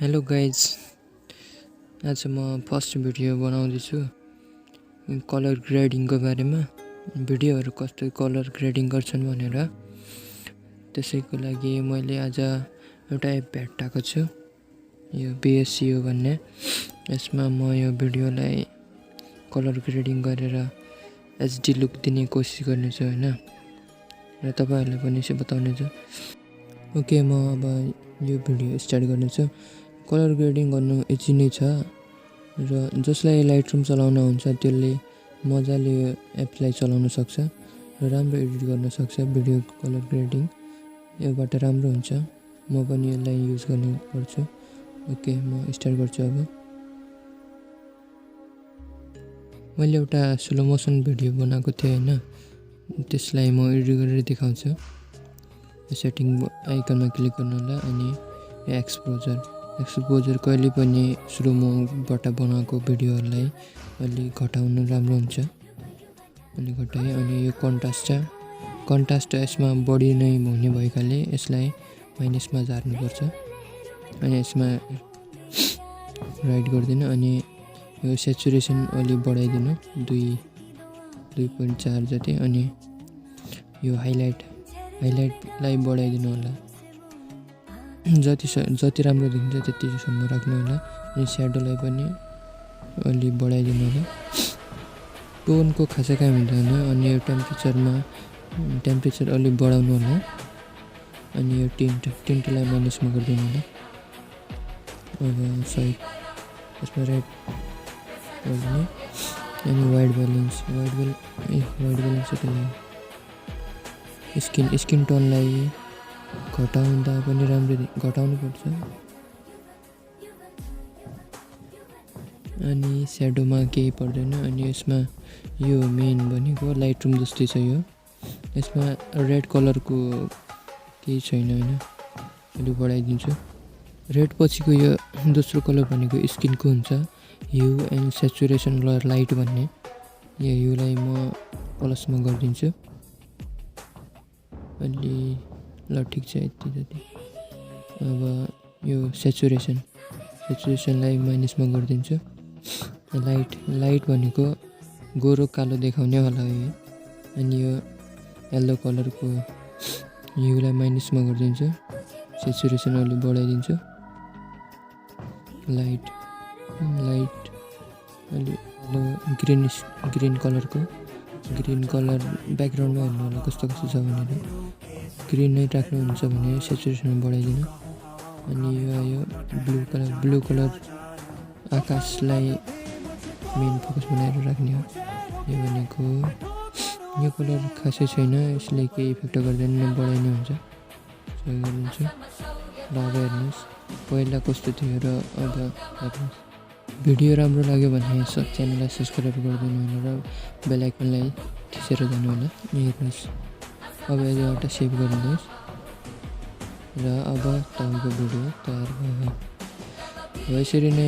Hello guys, आज म first video बनाउँदैछु कलर ग्रेडिङको बारेमा। भिडियोहरू कस्तो कलर ग्रेडिङ गर्छन् भनेर, त्यसैको लागि मैले आज एउटा एप भेट्टाएको छु, यो vsco भन्ने। यसमा म यो भिडियोलाई कलर ग्रेडिङ गरेर एचडी लुक दिने कोसिस गर्नेछु हैन, र तपाईहरुलाई पनि यसो बताउनेछु। ओके, म अब यो भिडियो स्टार्ट गर्नेछु। कलर ग्रेडिङ गर्नु इजी नै छ, र जसलाई लाइटरुम चलाउन हुन्छ त्यसले मजाले यो एपलाई चलाउन सक्छ र राम्रो एडिट गर्न सक्छ। भिडियो कलर ग्रेडिङ योबाट राम्रो हुन्छ। म पनि यसलाई युज गर्ने गर्छु। ओके, म स्टार्ट गर्छु। अब मैले एउटा स्लो मोसन भिडियो बनाएको थिएँ हैन, त्यसलाई म एडिट गरेर देखाउँछु। सेटिङ आइकनमा क्लिक गर्नु होला, अनि एक्सपोजर कहिले पनि स्लो मोबाट बनाएको भिडियोहरूलाई अलि घटाउनु राम्रो हुन्छ। अनि घटाए। अनि यो कन्ट्रास्ट यसमा बढी नै हुने भएकाले यसलाई माइनसमा झार्नुपर्छ। अनि यसमा राइट गर्दिनु, अनि यो सेचुरेसन अलि बढाइदिनु 2.4 जति। अनि यो हाइलाइटलाई बढाइदिनु होला, जति राम्रो देखिन्छ त्यतिसम्म राख्नु होला। अनि स्याडोलाई पनि अलि बढाइदिनु होला। टोनको खासै काम हुँदैन। अनि यो टेम्परेचर अलि बढाउनु होला। अनि यो टिन्टलाई माइनसमा गरिदिनु होला। अब सही यसमा रेड गरिदिनु। अनि वाइट ब्यालेन्स स्किन टोनलाई घटाउँदा पनि राम्रो घटाउनु पर्छ। अनि स्याडोमा केही पर्दैन। अनि यसमा यो मेन भनेको लाइटरुम जस्तै छ। यसमा रेड कलरको केही छैन हैन, अलि बढाइदिन्छु। रेड पछिको यो दोस्रो कलर भनेको स्किनको हुन्छ, ह्यू एन्ड सेचुरेसन लाइट भन्ने। यो ह्यूलाई म प्लसमा गरिदिन्छु। अलि ल ठिक छ, यति जति। अब यो सेचुरेसनलाई माइनसमा गरिदिन्छु। लाइट भनेको गोरो कालो देखाउने होला यो। अनि यो येल्लो कलरको ह्यूलाई माइनसमा गरिदिन्छु। सेचुरेसन अलि बढाइदिन्छु। लाइट अलि ग्रिन कलर ब्याकग्राउन्डमा हेर्नु होला कस्तो छ भनेर। ग्रिन नै राख्नुहुन्छ भने सेचुरेसन बढाइदिनु। अनि यो ब्लू कलर आकाशलाई मेन फोकस बनाएर राख्ने हो। यो भनेको यो कलर खासै छैन, यसले केही इफेक्ट गर्दैन, बढाइ नै हुन्छ। सही गरिदिन्छु। ल अब हेर्नुहोस् पहिला कस्तो थियो र अब हेर्नुहोस्। भिडियो राम्रो लाग्यो भने च्यानललाई सब्सक्राइब गरिदिनु होला र बेल आइकनलाई थिचेर जानु होला। हेर्नुहोस्, अब एउटा सेभ गरिदिनुहोस् र अब तपाईँको भिडियो तयार भयो। यसरी नै